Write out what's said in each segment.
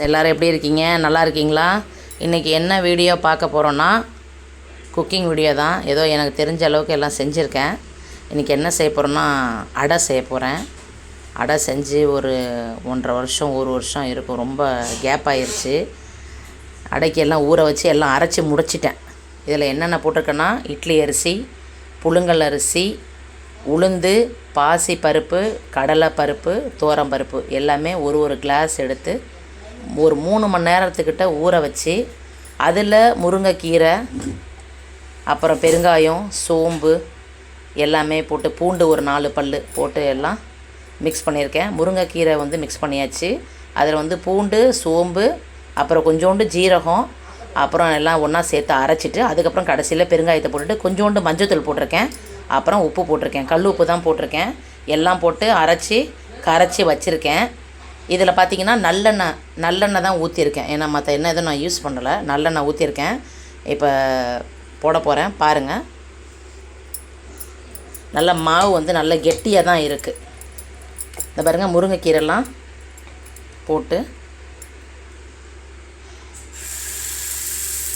எல்லோரும் எப்படி இருக்கீங்க? நல்லா இருக்கீங்களா? இன்றைக்கி என்ன வீடியோ பார்க்க போகிறோன்னா குக்கிங் வீடியோ தான். ஏதோ எனக்கு தெரிஞ்ச அளவுக்கு எல்லாம் செஞ்சுருக்கேன். இன்றைக்கி என்ன செய்ய போகிறோன்னா அடை செய்ய போகிறேன். அடை செஞ்சு ஒரு 1.5 வருஷம் 1 வருஷம் இருக்கும். ரொம்ப கேப் ஆகிருச்சு. அடைக்கு எல்லாம் ஊற வச்சு எல்லாம் அரைச்சி முடிச்சிட்டேன். இதில் என்னென்ன போட்டிருக்கேன்னா இட்லி அரிசி, புழுங்கல் அரிசி, உளுந்து, பாசி பருப்பு, கடலை பருப்பு, துவரம் பருப்பு எல்லாமே ஒரு கிளாஸ் எடுத்து ஒரு 3 மணி நேரத்துக்கிட்ட ஊற வச்சு அதில் முருங்கைக்கீரை, அப்புறம் பெருங்காயம், சோம்பு எல்லாமே போட்டு, பூண்டு ஒரு 4 பல் போட்டு எல்லாம் மிக்ஸ் பண்ணியிருக்கேன். முருங்கைக்கீரை மிக்ஸ் பண்ணியாச்சு. அதில் பூண்டு, சோம்பு, அப்புறம் கொஞ்சோண்டு ஜீரகம், அப்புறம் எல்லாம் ஒன்றா சேர்த்து அரைச்சிட்டு அதுக்கப்புறம் கடைசியில் பெருங்காயத்தை போட்டுட்டு கொஞ்சோண்டு மஞ்சத்தூள் போட்டிருக்கேன். அப்புறம் உப்பு போட்டிருக்கேன். கல் உப்பு தான் போட்டிருக்கேன். எல்லாம் போட்டு கரைச்சி வச்சுருக்கேன். இதில் பார்த்திங்கன்னா நல்லெண்ணெய் தான் ஊற்றிருக்கேன். ஏன்னா மற்ற எண்ணெய் எதுவும் நான் யூஸ் பண்ணலை. நல்லெண்ணெய் ஊற்றிருக்கேன். இப்போ போட போகிறேன் பாருங்கள். நல்ல மாவு நல்ல கெட்டியாக தான் இருக்குது. இந்த பாருங்கள், முருங்கைக்கீரைலாம் போட்டு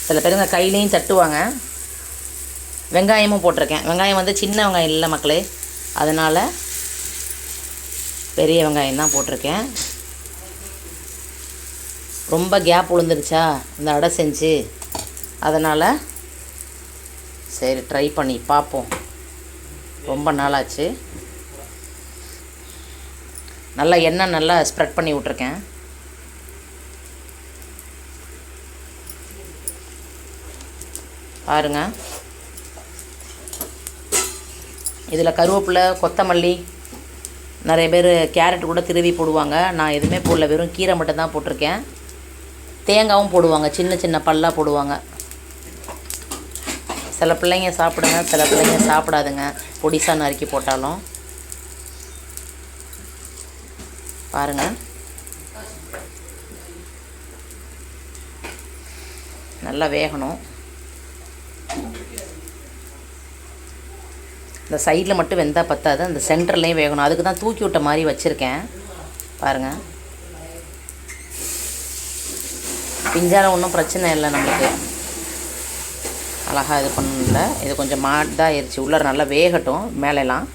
சில பேருங்க கையிலையும் தட்டுவாங்க. வெங்காயமும் போட்டிருக்கேன். வெங்காயம் சின்ன வெங்காயம் இல்லை மக்களே, அதனால் பெரிய வெங்காயம் தான் போட்டிருக்கேன். ரொம்ப கேப் விழுந்துருச்சா இந்த அடை செஞ்சு, அதனால் சரி ட்ரை பண்ணி பார்ப்போம். ரொம்ப நாளாச்சு. நல்லா எண்ணெய் நல்லா ஸ்ப்ரெட் பண்ணி விட்ருக்கேன். பாருங்க. இதில் கருவேப்பிலை, கொத்தமல்லி, நிறைய பேர் கேரட் கூட திருவி போடுவாங்க. நான் எதுவுமே போடல, வெறும் கீரை மட்டும் தான் போட்டிருக்கேன். தேங்காயும் போடுவாங்க, சின்ன சின்ன பல்லாக போடுவாங்க. சில பிள்ளைங்க சாப்பிடுங்க, சில பிள்ளைங்க சாப்பிடாதுங்க பொடிசாக நறுக்கி போட்டாலும். பாருங்கள், நல்லா வேகணும். இந்த சைடில் மட்டும் வெந்தால் பத்தாது, அந்த சென்டர்லேயும் வேகணும். அதுக்கு தான் தூக்கி விட்ட மாதிரி வச்சுருக்கேன். பாருங்கள், பிஞ்சால் ஒன்றும் பிரச்சனை இல்லை, நம்மளுக்கு அழகாக இது பண்ணல. இது கொஞ்சம் மாடாக ஆயிடுச்சு. உள்ளே நல்லா வேகட்டும். மேலெல்லாம்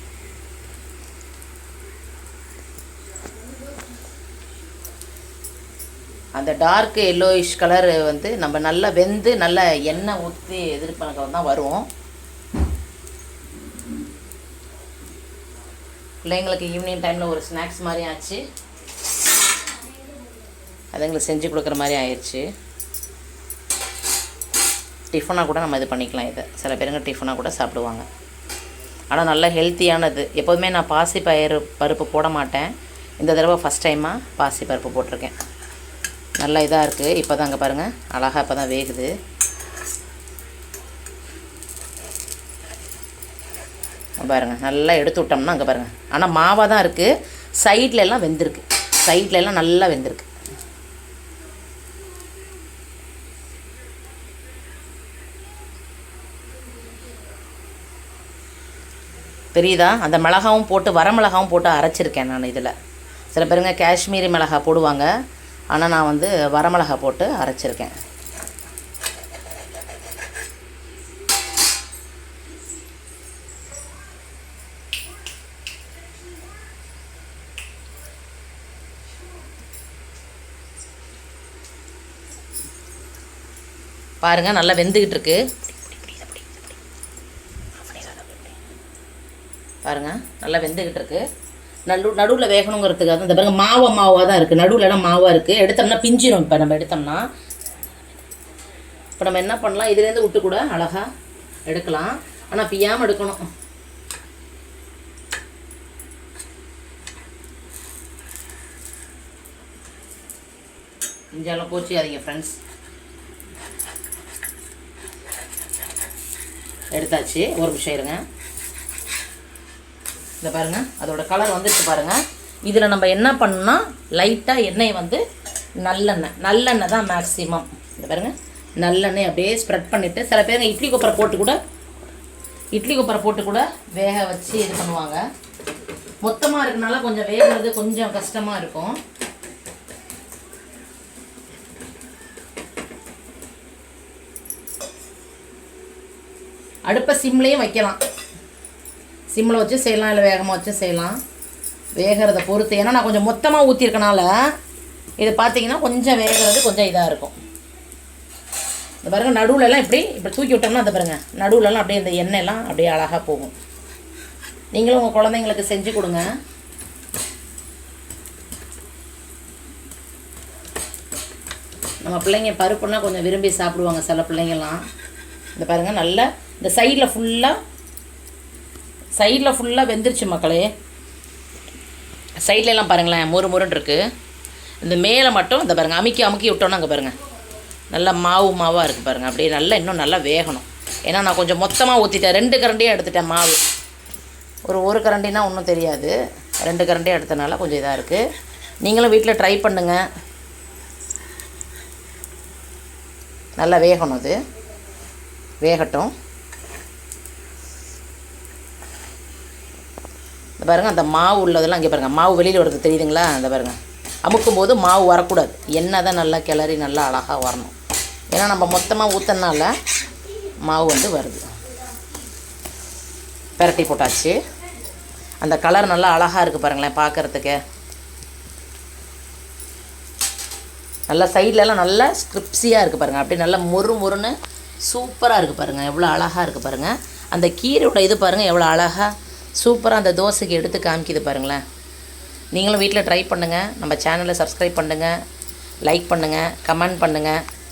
அந்த டார்க் எல்லோயிஷ் கலர் நம்ம நல்லா வெந்து நல்லா எண்ணெய் ஊற்றி எதிர்பார்க்க தான் வரும். பிள்ளைங்களுக்கு ஈவினிங் டைமில் ஒரு ஸ்நாக்ஸ் மாதிரி ஆச்சு. அதுங்களுக்கு செஞ்சு கொடுக்குற மாதிரி ஆயிடுச்சு. டிஃபனாக கூட நம்ம இது பண்ணிக்கலாம். இதை சில பேருங்க டிஃபனாக கூட சாப்பிடுவாங்க. ஆனால் நல்லா ஹெல்த்தியானது. எப்போதுமே நான் பாசி பருப்பு போட மாட்டேன். இந்த தடவை ஃபஸ்ட் டைமாக பாசி பருப்பு போட்டிருக்கேன். நல்லா இதாக இருக்குது. இப்போ தான் அங்கே பாருங்கள், அழகாக இப்போ தான் வேகுது. பாருங்கள், நல்லா எடுத்து விட்டோம்னா அங்கே பாருங்கள். ஆனால் மாவாக தான் இருக்குது. சைடில் எல்லாம் வெந்திருக்கு. சைடில் எல்லாம் நல்லா வெந்திருக்கு. தெரியுதா? அந்த மிளகாவும் போட்டு, வரமிளகாவும் போட்டு அரைச்சிருக்கேன் நான். இதில் சில பேருங்க காஷ்மீரி மிளகா போடுவாங்க. ஆனால் நான் வரமிளகா போட்டு அரைச்சிருக்கேன். பாருங்கள், நல்லா வெந்துக்கிட்டு இருக்கு. பாருங்கள், நல்லா வெந்துக்கிட்டு இருக்கு. நடுவில் வேகணுங்கிறதுக்காக தான். இந்த பாருங்கள், மாவாக தான் இருக்குது. நடுவில்லாம் மாவாக இருக்குது. எடுத்தோம்னா பிஞ்சிரும். இப்போ நம்ம எடுத்தோம்னா இப்போ நம்ம என்ன பண்ணலாம், இதுலேருந்து விட்டு கூட அழகாக எடுக்கலாம். ஆனால் பியாமல் எடுக்கணும். பிஞ்சாலும் கோச்சிக்காதீங்க ஃப்ரெண்ட்ஸ். எடுத்தாச்சு. ஒரு நிமிஷம் இருங்க. இந்த பாருங்கள், அதோட கலர் வந்துட்டு பாருங்கள். இதில் நம்ம என்ன பண்ணணும்னா லைட்டாக எண்ணெய் நல்லெண்ணெய் தான் மேக்ஸிமம். இந்த பாருங்கள், நல்லெண்ணெய் அப்படியே ஸ்ப்ரெட் பண்ணிவிட்டு, சில பேருங்க இட்லி கொப்பரை போட்டு கூட வேக வச்சு இது பண்ணுவாங்க. மொத்தமாக இருக்கனால கொஞ்சம் வேகிறது கொஞ்சம் கஷ்டமாக இருக்கும். அடுப்பை சிம்லேயும் வைக்கலாம், சிம்மில் வச்சு செய்யலாம், இல்லை வேகமாக வச்சு செய்யலாம், வேகிறத பொறுத்து. ஏன்னா நான் கொஞ்சம் மொத்தமாக ஊற்றிருக்கனால இது பார்த்திங்கன்னா கொஞ்சம் வேகிறது கொஞ்சம் இதாக இருக்கும். இந்த பாருங்கள், நடுவுலலாம் இப்படி தூக்கி விட்டோம்னா அந்த பாருங்கள், நடுவுலலாம் அப்படியே இந்த எண்ணெயெல்லாம் அப்படியே அழகாக போகும். நீங்களும் உங்கள் குழந்தைங்களுக்கு செஞ்சு கொடுங்க. நம்ம பிள்ளைங்க பருப்புன்னா கொஞ்சம் விரும்பி சாப்பிடுவாங்க சில பிள்ளைங்கள்லாம். இந்த பாருங்கள், நல்லா இந்த சைடில் ஃபுல்லாக வெந்துருச்சு மக்களே. சைட்லலாம் பாருங்களேன் முறுன்னு இருக்குது. இந்த மேலே மட்டும் இந்த பாருங்கள் அமுக்கி விட்டோன்னா அங்கே பாருங்கள் நல்லா மாவாக இருக்குது பாருங்கள். அப்படியே நல்லா இன்னும் நல்லா வேகணும். ஏன்னா நான் கொஞ்சம் மொத்தமாக ஊற்றிட்டேன், 2 கரண்டியாக எடுத்துட்டேன் மாவு. ஒரு கரண்டினா ஒன்றும் தெரியாது, 2 கரண்டியாக எடுத்தனால கொஞ்சம் இதாக இருக்குது. நீங்களும் வீட்டில் ட்ரை பண்ணுங்கள். நல்லா வேகணும், அது வேகட்டும். இந்த பாருங்கள் அந்த மாவு உள்ளதெல்லாம் இங்கே பாருங்கள், மாவு வெளியில் வருது தெரியுதுங்களா? அந்த பாருங்கள், அமுக்கும் போது மாவு வரக்கூடாது, எண்ணெய் தான் நல்லா கிளறி நல்லா அழகாக வரணும். ஏன்னா நம்ம மொத்தமாக ஊற்றினால மாவு வந்து வருது. பெரட்டி போட்டாச்சு. அந்த கலர் நல்லா அழகாக இருக்குது பாருங்களேன் பார்க்குறதுக்கு. நல்லா சைட்லலாம் நல்லா ஸ்கிரிப்ஸியாக இருக்குது பாருங்கள். அப்படியே நல்லா முறுன்னு சூப்பராக இருக்குது பாருங்கள், எவ்வளோ அழகாக இருக்குது பாருங்கள். அந்த கீரையோட இது பாருங்கள் எவ்வளோ அழகாக சூப்பராக அந்த தோசைக்கு எடுத்து காமிக்கிது பாருங்களேன். நீங்களும் வீட்டில் ட்ரை பண்ணுங்கள். நம்ம சேனலை சப்ஸ்கிரைப் பண்ணுங்கள், லைக் பண்ணுங்கள், கமெண்ட் பண்ணுங்கள்.